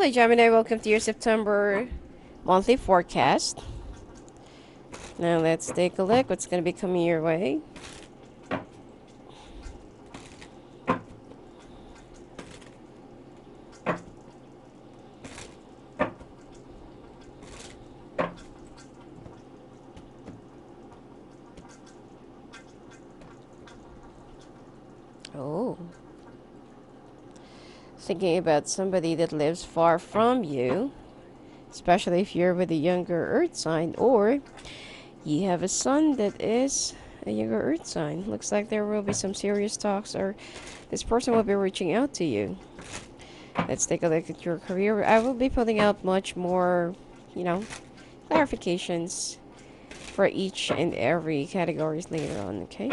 Hi, Gemini. Welcome to your September monthly forecast. Now let's take a look what's going to be coming your way. Oh, thinking about somebody that lives far from you, especially if you're with a younger earth sign, or you have a son that is a younger earth sign. Looks like there will be some serious talks, or this person will be reaching out to you. Let's take a look at your career. I will be putting out much more, you know, clarifications for each and every categories later on, okay?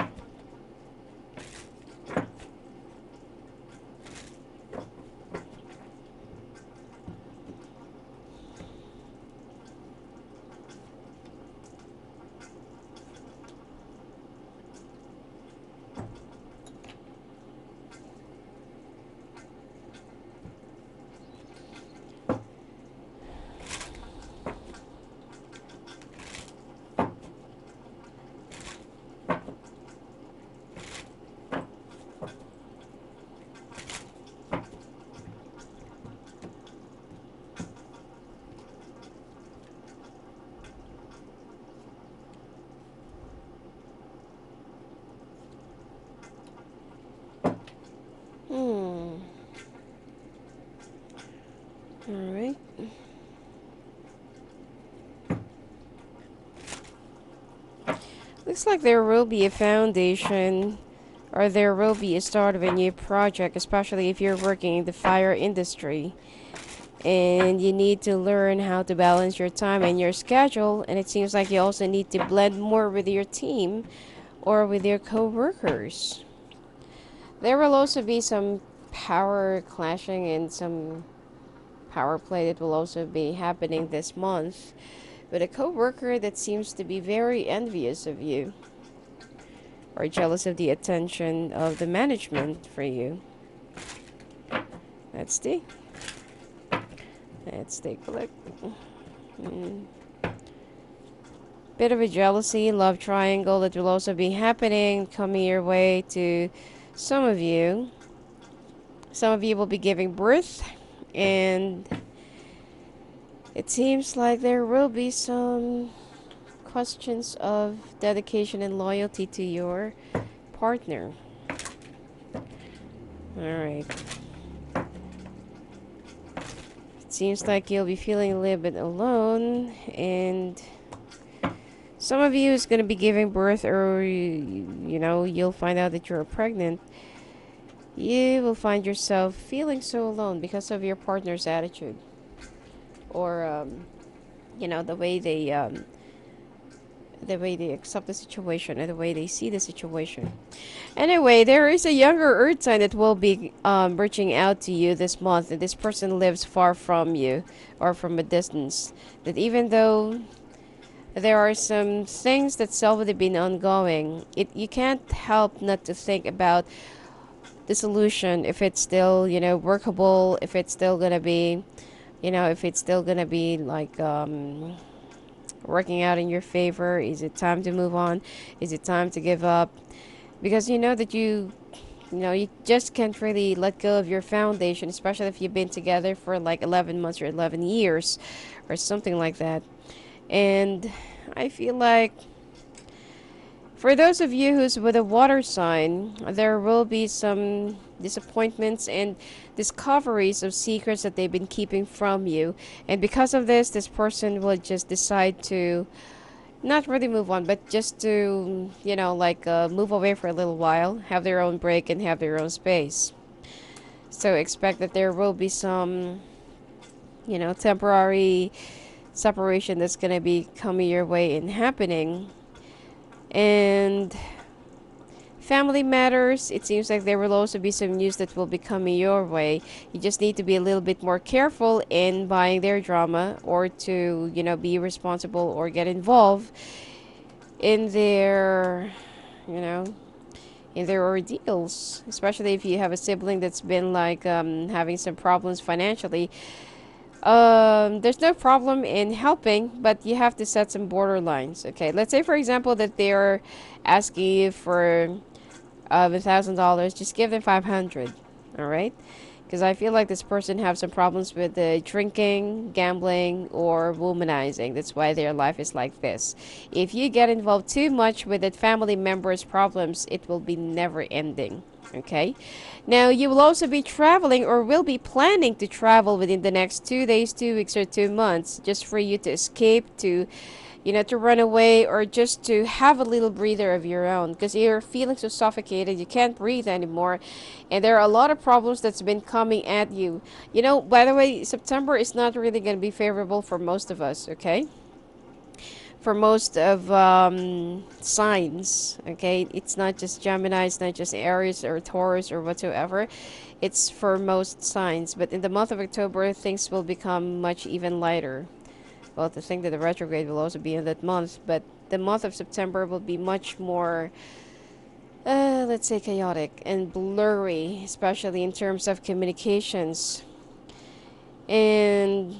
Alright. Looks like there will be a foundation or there will be a start of a new project, especially if you're working in the fire industry. And you need to learn how to balance your time and your schedule. And it seems like you also need to blend more with your team or with your co-workers. There will also be some power clashing and some power play that will also be happening this month with a co-worker that seems to be very envious of you or jealous of the attention of the management for you. Let's see. Let's take a look. Bit of a jealousy, love triangle that will also be happening, coming your way to some of you. Some of you will be giving birth, and it seems like there will be some questions of dedication and loyalty to your partner. Alright. It seems like you'll be feeling a little bit alone, and some of you is going to be giving birth, or you know, you'll find out that you're pregnant. You will find yourself feeling so alone because of your partner's attitude, or you know, the way they accept the situation and the way they see the situation. Anyway, there is a younger earth sign that will be reaching out to you this month, and this person lives far from you or from a distance. That even though there are some things that's already been ongoing, you can't help not to think about the solution, if it's still, you know, workable, if it's still gonna be, you know, if it's still gonna be like working out in your favor. Is it time to move on? Is it time to give up? Because you know that you know, you just can't really let go of your foundation, especially if you've been together for like 11 months or 11 years or something like that. And I feel like for those of you who's with a water sign, there will be some disappointments and discoveries of secrets that they've been keeping from you. And because of this person will just decide to not really move on, but just to, you know, like move away for a little while, have their own break and have their own space. So expect that there will be some, you know, temporary separation that's going to be coming your way and happening. And family matters, it seems like there will also be some news that will be coming your way. You just need to be a little bit more careful in buying their drama, or to, you know, be responsible or get involved in their, you know, in their ordeals, especially if you have a sibling that's been like having some problems financially. There's no problem in helping, but you have to set some borderlines. Okay, let's say for example that they're asking you for $1,000. Just give them 500. All right, because I feel like this person have some problems with drinking, gambling, or womanizing. That's why their life is like this. If you get involved too much with the family members' problems, it will be never ending. Okay, now you will also be traveling or will be planning to travel within the next 2 days, 2 weeks, or 2 months, just for you to escape, to to run away, or just to have a little breather of your own, because you're feeling so suffocated, you can't breathe anymore, and there are a lot of problems that's been coming at you. By the way, September is not really going to be favorable for most of us, okay? For most of signs, okay? It's not just Gemini, it's not just Aries or Taurus or whatsoever. It's for most signs, but in the month of October, things will become much even lighter. Well, to think that the retrograde will also be in that month, but the month of September will be much more, let's say, chaotic and blurry, especially in terms of communications. And,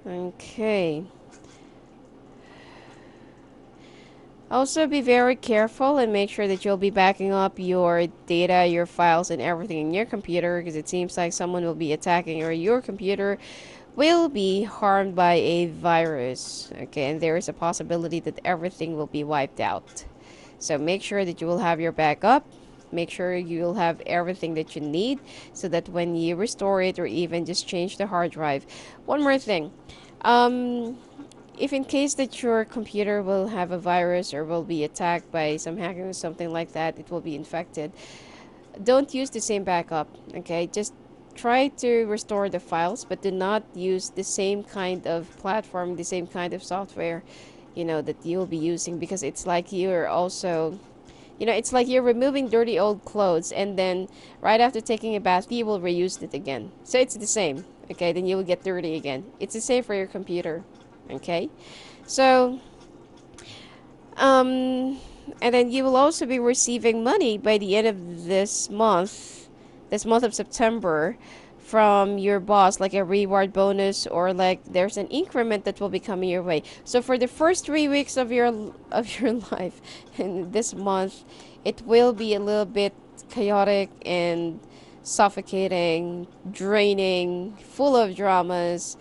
okay. Also, be very careful and make sure that you'll be backing up your data, your files, and everything in your computer, because it seems like someone will be attacking, or your computer will be harmed by a virus. Okay, and there is a possibility that everything will be wiped out. So make sure that you will have your backup. Make sure you will have everything that you need, so that when you restore it or even just change the hard drive. One more thing. If in case that your computer will have a virus or will be attacked by some hacker or something like that, it will be infected, don't use the same backup, okay? Just try to restore the files, but do not use the same kind of platform, the same kind of software, that you'll be using, because it's like you're also, it's like you're removing dirty old clothes, and then right after taking a bath, you will reuse it again. So it's the same, okay? Then you will get dirty again. It's the same for your computer. Okay, so and then you will also be receiving money by the end of this month of September, from your boss, like a reward bonus, or like there's an increment that will be coming your way. So for the first 3 weeks of your life in this month, it will be a little bit chaotic and suffocating, draining, full of dramas,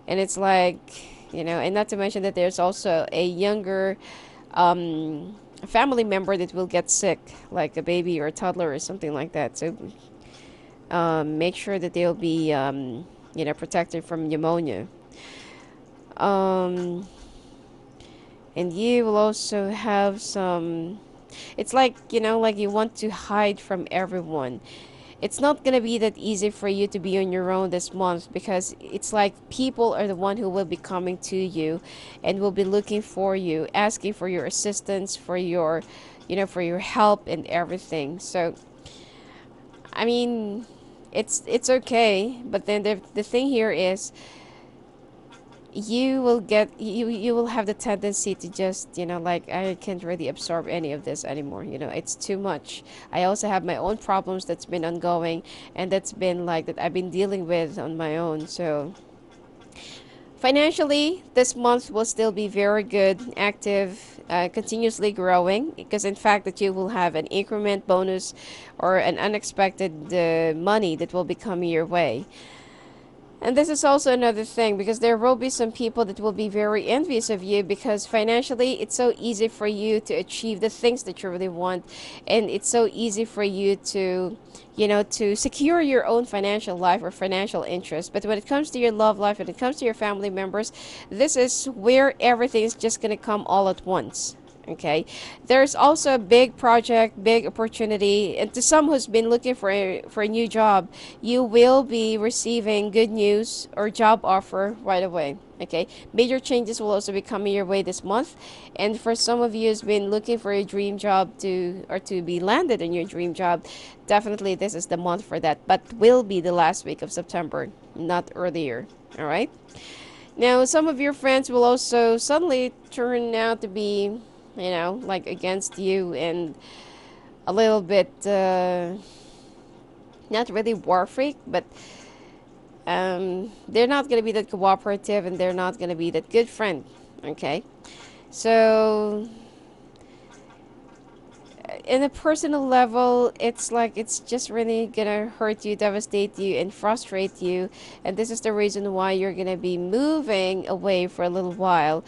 and it's like, and not to mention that there's also a younger family member that will get sick, like a baby or a toddler or something like that. So make sure that they'll be, protected from pneumonia. And you will also have some, it's like, like you want to hide from everyone. It's not going to be that easy for you to be on your own this month, because it's like people are the one who will be coming to you and will be looking for you, asking for your assistance, for your, for your help and everything. So, I mean, it's okay, but then the thing here is, you will have the tendency to just, like, I can't really absorb any of this anymore, it's too much. I also have my own problems that's been ongoing, and that's been like that I've been dealing with on my own. So financially, this month will still be very good, active, continuously growing, because in fact that you will have an increment bonus or an unexpected money that will be coming your way. And this is also another thing, because there will be some people that will be very envious of you, because financially it's so easy for you to achieve the things that you really want, and it's so easy for you to, to secure your own financial life or financial interest. But when it comes to your love life, when it comes to your family members, this is where everything is just going to come all at once. Okay, there's also a big project, big opportunity, and to some who's been looking for a new job, you will be receiving good news or job offer right away. Okay, major changes will also be coming your way this month, and for some of you who's been looking for a dream job to be landed in your dream job, definitely this is the month for that, but will be the last week of September, not earlier. All right. Now, some of your friends will also suddenly turn out to be, like against you, and a little bit not really war freak, but they're not going to be that cooperative, and they're not going to be that good friend. Okay, so in a personal level, it's like it's just really gonna hurt you, devastate you, and frustrate you. And this is the reason why you're gonna be moving away for a little while.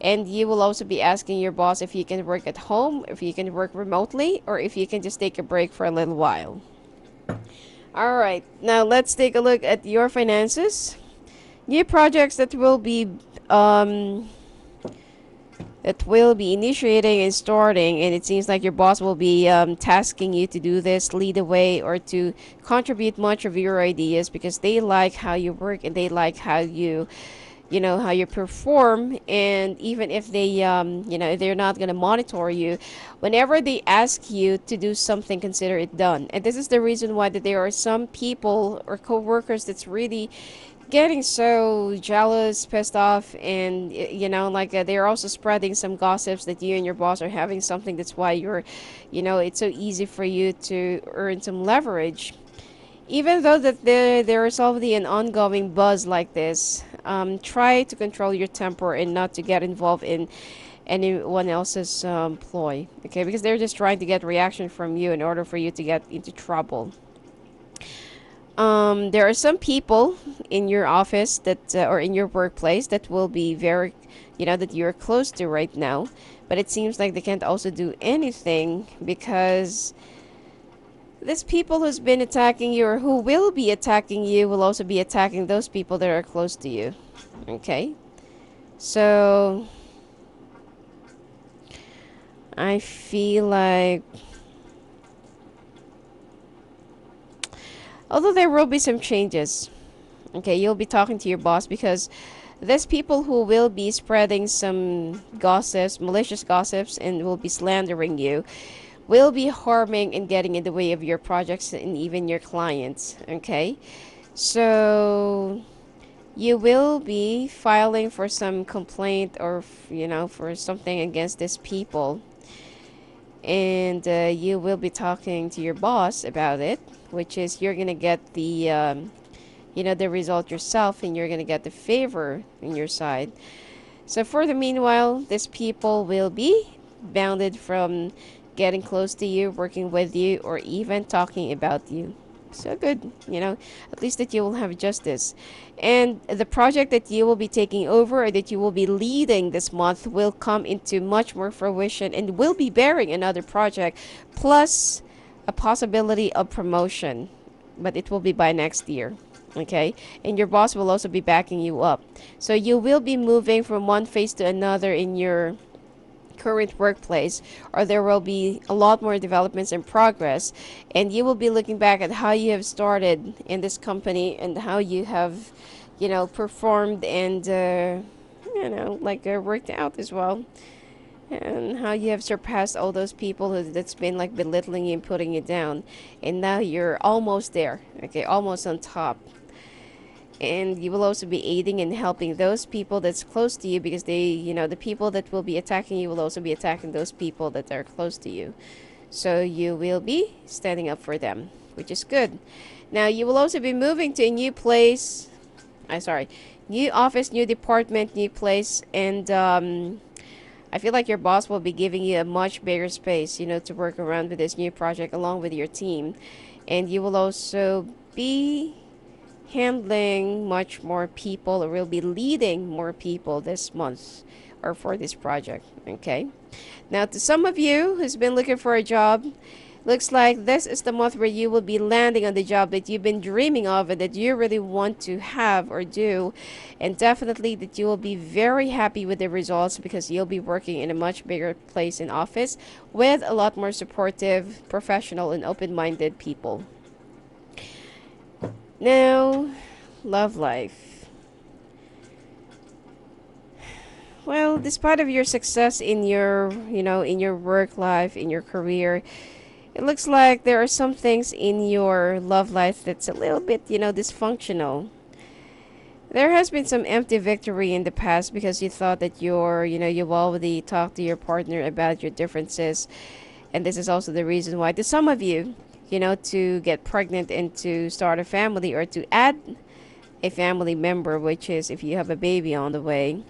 And you will also be asking your boss if you can work at home, if you can work remotely, or if you can just take a break for a little while. All right, now let's take a look at your finances. New projects um, that will be initiating and starting, and it seems like your boss will be tasking you to do this, lead the way, or to contribute much of your ideas, because they like how you work and they like how how you perform. And even if they they're not going to monitor you, whenever they ask you to do something, consider it done. And this is the reason why that there are some people or co-workers that's really getting so jealous, pissed off, and they're also spreading some gossips that you and your boss are having something. That's why it's so easy for you to earn some leverage. Even though that there is already an ongoing buzz like this, try to control your temper and not to get involved in anyone else's ploy. Okay, because they're just trying to get reaction from you in order for you to get into trouble. There are some people in your office that or in your workplace that will be very, that you're close to right now, but it seems like they can't also do anything because these people who's been attacking you or who will be attacking you will also be attacking those people that are close to you. Okay, so I feel like, although there will be some changes, okay, you'll be talking to your boss because there's people who will be spreading some gossips, malicious gossips, and will be slandering you, will be harming and getting in the way of your projects and even your clients. Okay, so you will be filing for some complaint or for something against these people, and you will be talking to your boss about it, which is you're gonna get the result yourself, and you're gonna get the favor in your side. So for the meanwhile, these people will be bounded from getting close to you, working with you, or even talking about you. So good, at least that you will have justice. And the project that you will be taking over or that you will be leading this month will come into much more fruition and will be bearing another project, plus a possibility of promotion, but it will be by next year. Okay, and your boss will also be backing you up, so you will be moving from one phase to another in your current workplace, or there will be a lot more developments and progress, and you will be looking back at how you have started in this company and how you have performed and worked out as well, and how you have surpassed all those people that's been like belittling you and putting you down, and now you're almost there. Okay, almost on top. And you will also be aiding and helping those people that's close to you, because the people that will be attacking you will also be attacking those people that are close to you. So you will be standing up for them, which is good. Now you will also be moving to a new place. New office, new department, new place, and I feel like your boss will be giving you a much bigger space, to work around with this new project along with your team, and you will also be handling much more people, or will be leading more people this month or for this project. Okay, now to some of you who's been looking for a job, looks like this is the month where you will be landing on the job that you've been dreaming of and that you really want to have or do, and definitely that you will be very happy with the results, because you'll be working in a much bigger place in office with a lot more supportive, professional, and open-minded people. Now, love life. Well, despite of your success in your, in your work life, in your career, it looks like there are some things in your love life that's a little bit, dysfunctional. There has been some empty victory in the past because you thought that you've already talked to your partner about your differences, and this is also the reason why to some of you, to get pregnant and to start a family or to add a family member, which is if you have a baby on the way.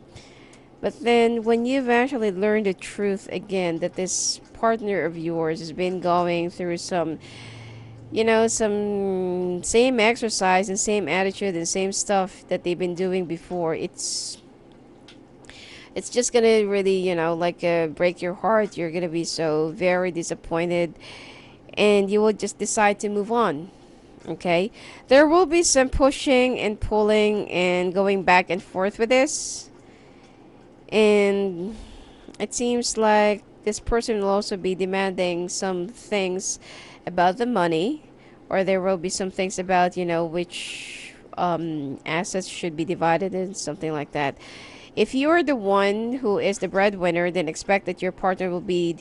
But then when you've actually learned the truth again that this partner of yours has been going through some, some same exercise and same attitude and same stuff that they've been doing before, it's just gonna really, break your heart. You're gonna be so very disappointed, and you will just decide to move on. Okay, there will be some pushing and pulling and going back and forth with this, and it seems like this person will also be demanding some things about the money, or there will be some things about, which assets should be divided and something like that. If you're the one who is the breadwinner, then expect that your partner will be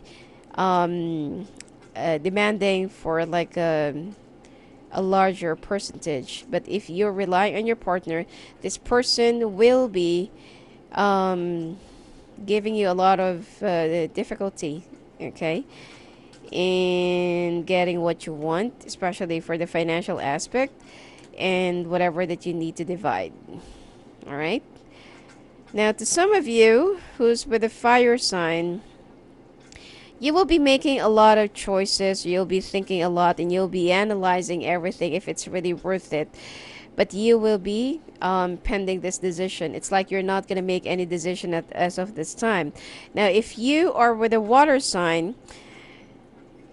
demanding for like a larger percentage. But if you rely on your partner, this person will be giving you a lot of difficulty, okay, in getting what you want, especially for the financial aspect and whatever that you need to divide. All right. Now, to some of you who's with a fire sign, you will be making a lot of choices. You'll be thinking a lot, and you'll be analyzing everything if it's really worth it. But you will be pending this decision. It's like you're not going to make any decision as of this time. Now, if you are with a water sign,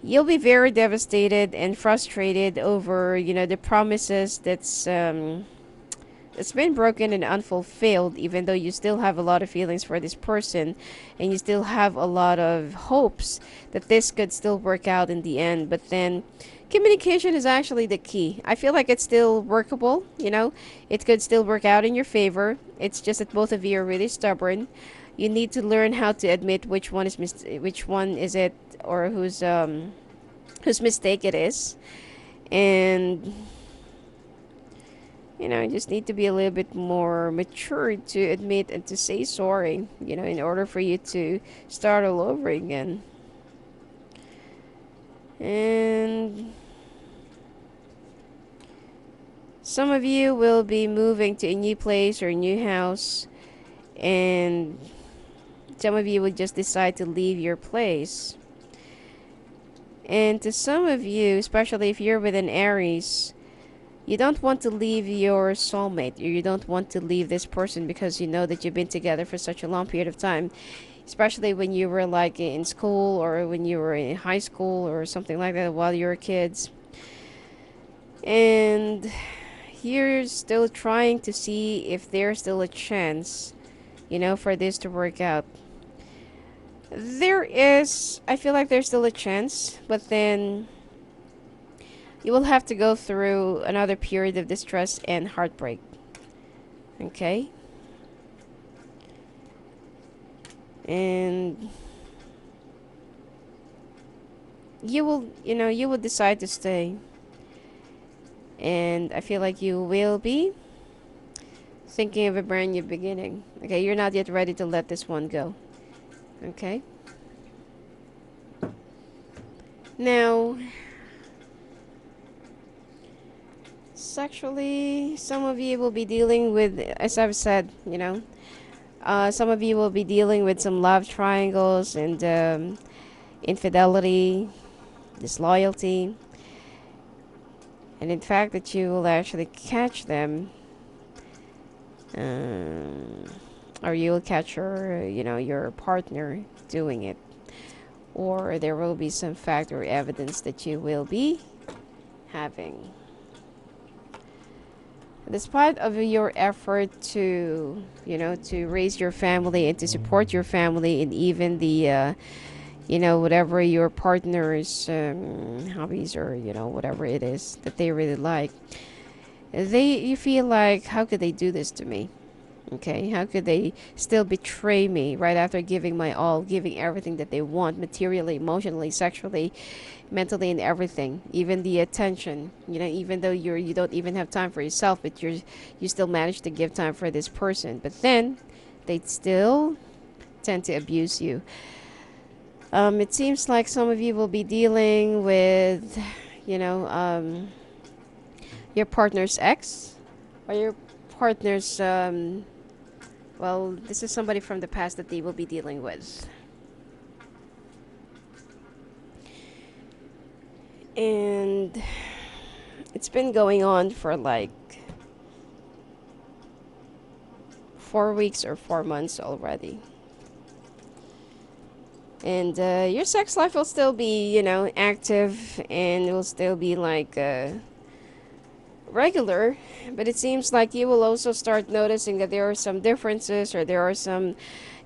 you'll be very devastated and frustrated over, the promises it's been broken and unfulfilled, even though you still have a lot of feelings for this person and you still have a lot of hopes that this could still work out in the end. But then communication is actually the key. I feel like it's still workable, it could still work out in your favor. It's just that both of you are really stubborn. You need to learn how to admit which one is it, or whose mistake it is. And you just need to be a little bit more mature to admit and to say sorry, in order for you to start all over again. And some of you will be moving to a new place or a new house, and some of you would just decide to leave your place. And to some of you, especially if you're with an Aries, you don't want to leave your soulmate, or you don't want to leave this person because you know that you've been together for such a long period of time, especially when you were like in school or when you were in high school or something like that while you were kids. And you're still trying to see if there's still a chance, for this to work out. I feel like there's still a chance, but then you will have to go through another period of distress and heartbreak. Okay? And you will decide to stay. And I feel like you will be thinking of a brand new beginning. Okay, you're not yet ready to let this one go. Okay? Now, sexually, some of you will be dealing with, as I've said, some of you will be dealing with some love triangles and infidelity, disloyalty, and in fact that you will actually catch them, or you will catch your partner doing it, or there will be some fact or evidence that you will be having. Despite of your effort to raise your family and to support your family, and even the whatever your partner's hobbies, or whatever it is that they really like, you feel like, how could they do this to me? Okay, how could they still betray me right after giving my all, giving everything that they want, materially, emotionally, sexually, mentally, and everything, even the attention, even though you don't even have time for yourself, but you still manage to give time for this person. But then they still tend to abuse you. It seems like some of you will be dealing with your partner's ex, or your partner's well, this is somebody from the past that they will be dealing with. And it's been going on for like 4 weeks or 4 months already. And your sex life will still be, active, and it will still be like regular. But it seems like you will also start noticing that there are some differences, or there are some,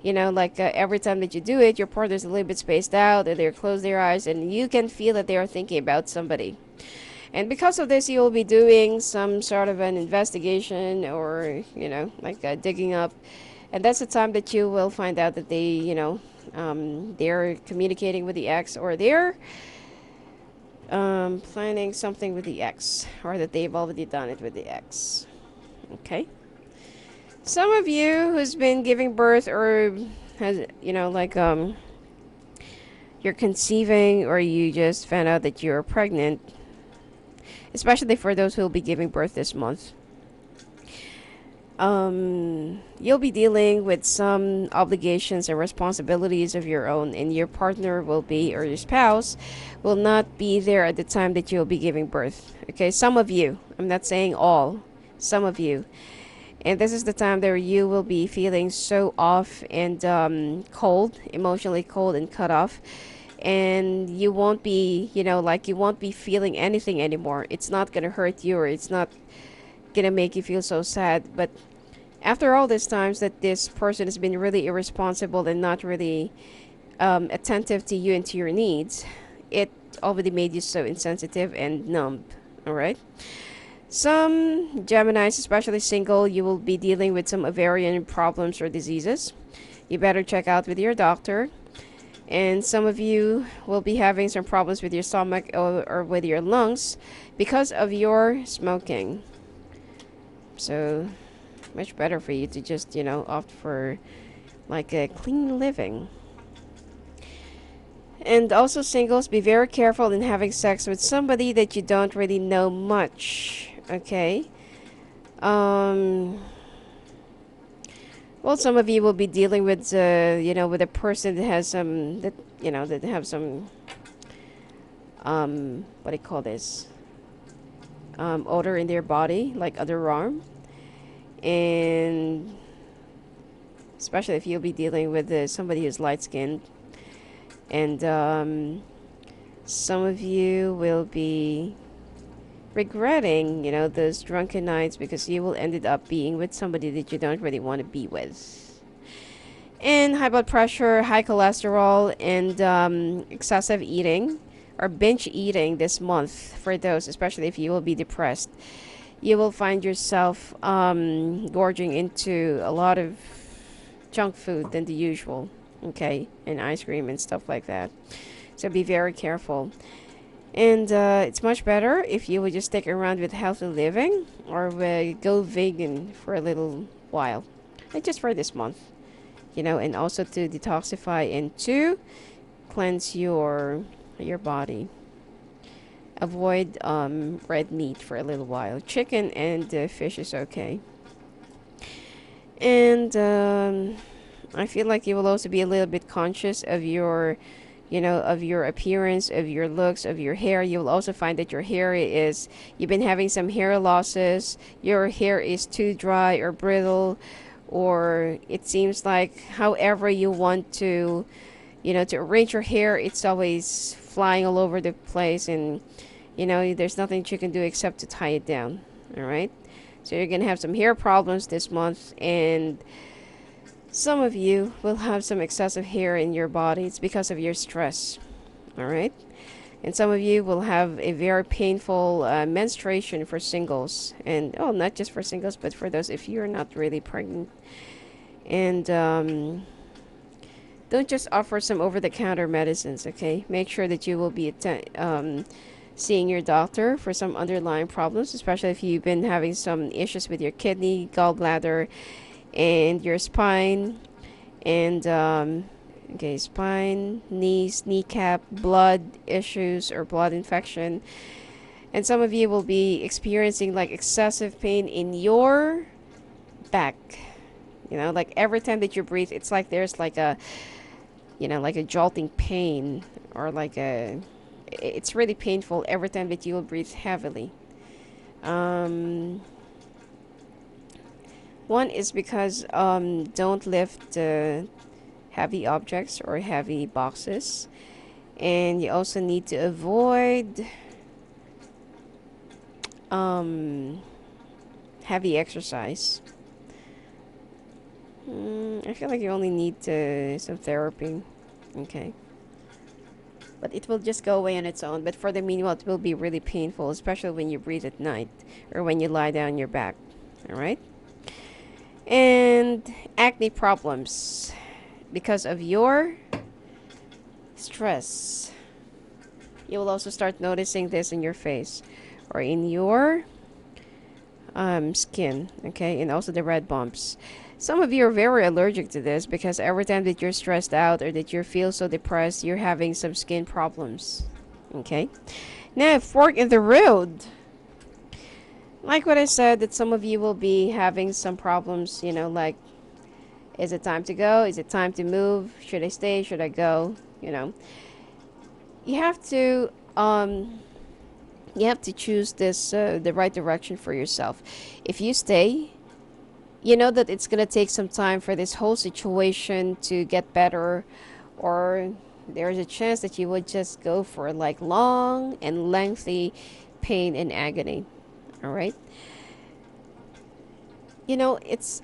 like every time that you do it, your partner's a little bit spaced out, or they close their eyes, and you can feel that they are thinking about somebody. And because of this, you will be doing some sort of an investigation, or, like digging up. And that's the time that you will find out that they're communicating with the ex, or they're planning something with the ex, or that they've already done it with the ex. Okay. Some of you who's been giving birth, or has, you're conceiving, or you just found out that you're pregnant, especially for those who will be giving birth this month. You'll be dealing with some obligations and responsibilities of your own, and your partner will be, or your spouse will not be there at the time that you'll be giving birth. Okay, some of you, I'm not saying all, some of you. And this is the time that you will be feeling so off and cold, emotionally cold and cut off. And you won't be, you won't be feeling anything anymore. It's not going to hurt you, or it's not going to make you feel so sad. But after all these times that this person has been really irresponsible and not really attentive to you and to your needs, it already made you so insensitive and numb. All right? Some Geminis, especially single, you will be dealing with some ovarian problems or diseases. You better check out with your doctor. And some of you will be having some problems with your stomach, or with your lungs, because of your smoking. So much better for you to just, opt for like a clean living. And also singles, be very careful in having sex with somebody that you don't really know much. Okay. Well, some of you will be dealing with, with a person that has some, that have some, what do you call this? Odor in their body, like underarm. And especially if you'll be dealing with somebody who's light-skinned. And some of you will be regretting, those drunken nights, because you will ended up being with somebody that you don't really want to be with. And high blood pressure, high cholesterol, and excessive eating or binge eating this month, for those, especially if you will be depressed, you will find yourself gorging into a lot of junk food than the usual, okay, and ice cream and stuff like that. So be very careful. And it's much better if you would just stick around with healthy living, or go vegan for a little while, and just for this month, and also to detoxify and to cleanse your body. Avoid red meat for a little while. Chicken and fish is okay. And I feel like you will also be a little bit conscious of your of your appearance, of your looks, of your hair. You'll also find that your hair is, you've been having some hair losses, your hair is too dry or brittle, or it seems like however you want to, to arrange your hair, it's always flying all over the place, and, there's nothing that you can do except to tie it down, all right? So you're going to have some hair problems this month, and some of you will have some excessive hair in your body. It's because of your stress. All right? And some of you will have a very painful menstruation for singles. And, not just for singles, but for those if you're not really pregnant. And don't just offer some over-the-counter medicines, okay? Make sure that you will be seeing your doctor for some underlying problems, especially if you've been having some issues with your kidney, gallbladder, and your spine, and spine, knees, kneecap, blood issues or blood infection. And some of you will be experiencing like excessive pain in your back. You know, like every time that you breathe, it's like there's like a, you know, like a jolting pain, or like a, it's really painful every time that you will breathe heavily. Um, One is because don't lift heavy objects or heavy boxes. And you also need to avoid heavy exercise. I feel like you only need some therapy. Okay. But it will just go away on its own. But for the meanwhile, it will be really painful, especially when you breathe at night or when you lie down your back. Alright? And acne problems because of your stress. You will also start noticing this in your face or in your skin, okay, and also the red bumps. Some of you are very allergic to this because every time that you're stressed out or that you feel so depressed, you're having some skin problems, okay. Now, fork in the road. Like what I said, that some of you will be having some problems, you know, like, is it time to go? Is it time to move? Should I stay? Should I go? You know, you have to choose this the right direction for yourself. If you stay, you know that it's gonna take some time for this whole situation to get better, or there's a chance that you would just go for like long and lengthy pain and agony. All right. You know, it's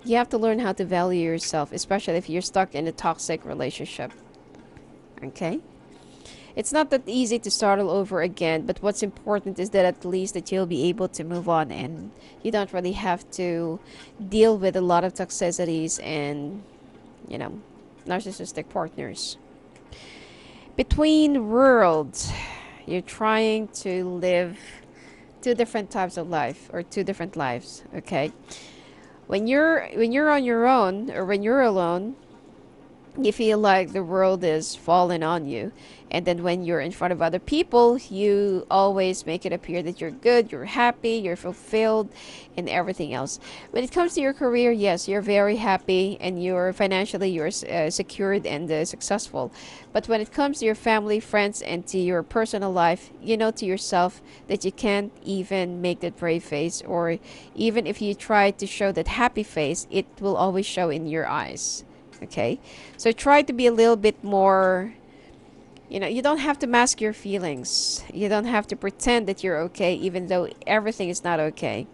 you have to learn how to value yourself, especially if you're stuck in a toxic relationship. Okay. It's not that easy to start all over again, but what's important is that at least that you'll be able to move on, and you don't really have to deal with a lot of toxicities and, you know, narcissistic partners. Between worlds, you're trying to live two different types of life, or two different lives, okay? When you're on your own, or when you're alone, you feel like the world is falling on you. And then when you're in front of other people, you always make it appear that you're good, you're happy, you're fulfilled, and everything else. When it comes to your career, yes, you're very happy and you're financially you're secured and successful. But when it comes to your family, friends, and to your personal life, you know to yourself that you can't even make that brave face, or even if you try to show that happy face, it will always show in your eyes. Okay, so try to be a little bit more, you know, you don't have to mask your feelings, you don't have to pretend that you're okay even though everything is not okay,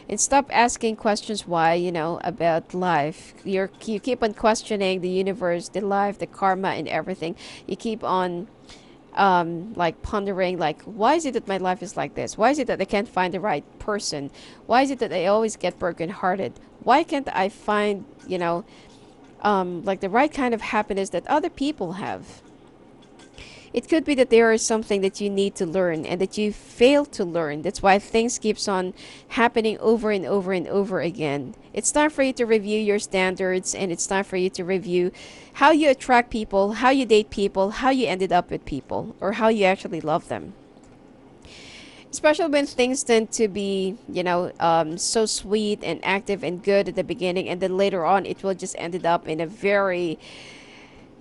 and stop asking questions why, you know, about life. You keep on questioning the universe, the life, the karma, and everything. You keep on like pondering, like, why is it that my life is like this? Why is it that I can't find the right person? Why is it that I always get brokenhearted? Why can't I find, you know, like the right kind of happiness that other people have? It could be that there is something that you need to learn and that you fail to learn. That's why things keeps on happening over and over and over again. It's time for you to review your standards, and it's time for you to review how you attract people, how you date people, how you ended up with people, or how you actually love them. Especially when things tend to be, you know, so sweet and active and good at the beginning, and then later on it will just ended up in a very,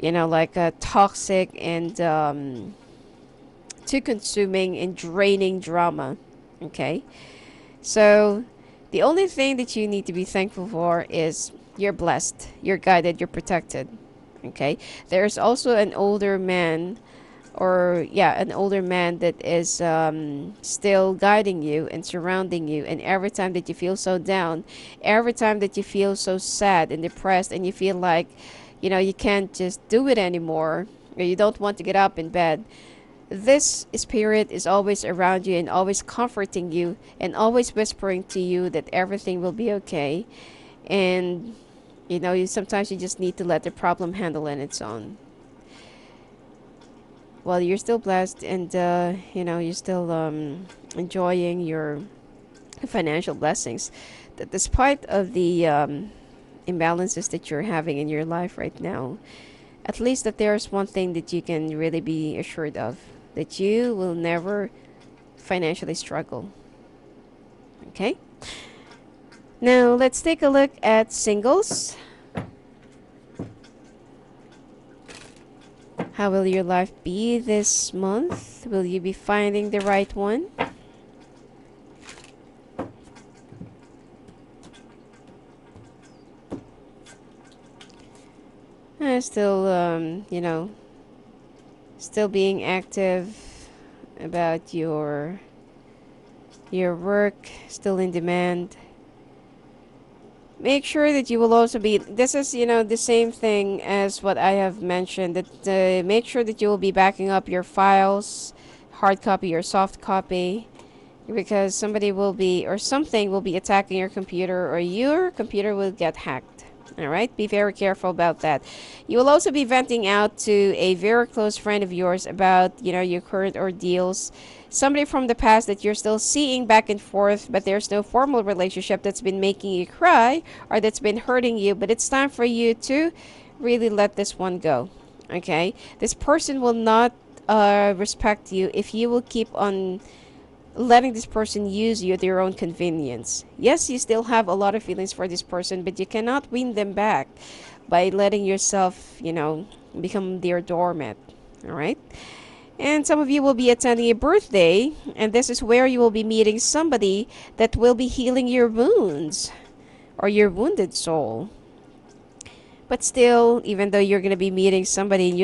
you know, like a toxic and too consuming and draining drama. Okay, so the only thing that you need to be thankful for is you're blessed, you're guided, you're protected. Okay, there's also an older man, or yeah, an older man that is still guiding you and surrounding you. And every time that you feel so down, every time that you feel so sad and depressed, and you feel like, you know, you can't just do it anymore, or you don't want to get up in bed, this spirit is always around you and always comforting you and always whispering to you that everything will be okay. And, you know, sometimes you just need to let the problem handle on its own. Well, you're still blessed, and you know, you're still enjoying your financial blessings, that despite of the imbalances that you're having in your life right now, at least that there's one thing that you can really be assured of, that you will never financially struggle. Okay? Now, let's take a look at singles. How will your life be this month? Will you be finding the right one? Still, still being active about your work, still in demand. Make sure that you will also be, this is, the same thing as what I have mentioned, that make sure that you will be backing up your files, hard copy or soft copy, because somebody will be, or something will be attacking your computer, or your computer will get hacked. All right, be very careful about that. You will also be venting out to a very close friend of yours about, your current ordeals. Somebody from the past that you're still seeing back and forth, but there's no formal relationship that's been making you cry or that's been hurting you. But it's time for you to really let this one go. Okay, this person will not respect you if you will keep on letting this person use you at their own convenience. Yes, you still have a lot of feelings for this person, but you cannot win them back by letting yourself, become their doormat. All right? And some of you will be attending a birthday, and this is where you will be meeting somebody that will be healing your wounds or your wounded soul. But still, even though you're going to be meeting somebody and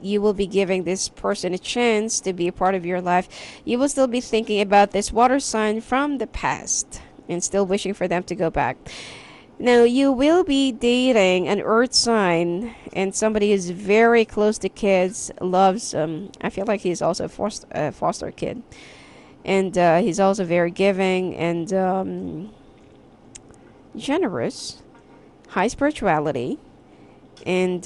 you will be giving this person a chance to be a part of your life, you will still be thinking about this water sign from the past and still wishing for them to go back. Now, you will be dating an earth sign and somebody who's very close to kids, loves, I feel like he's also a foster kid. And he's also very giving and generous, high spirituality, and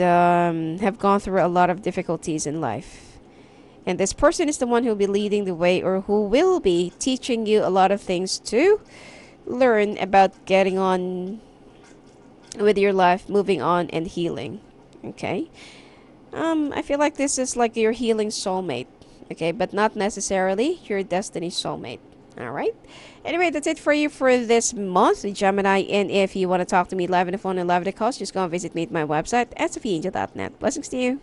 have gone through a lot of difficulties in life. And this person is the one who will be leading the way, or who will be teaching you a lot of things to learn about getting on with your life, moving on, and healing. Okay? I feel like this is like your healing soulmate. Okay? But not necessarily your destiny soulmate. Alright? Anyway, that's it for you for this month, Gemini. And if you want to talk to me live on the phone and live at the cost, just go and visit me at my website at sophiaangel.net. Blessings to you.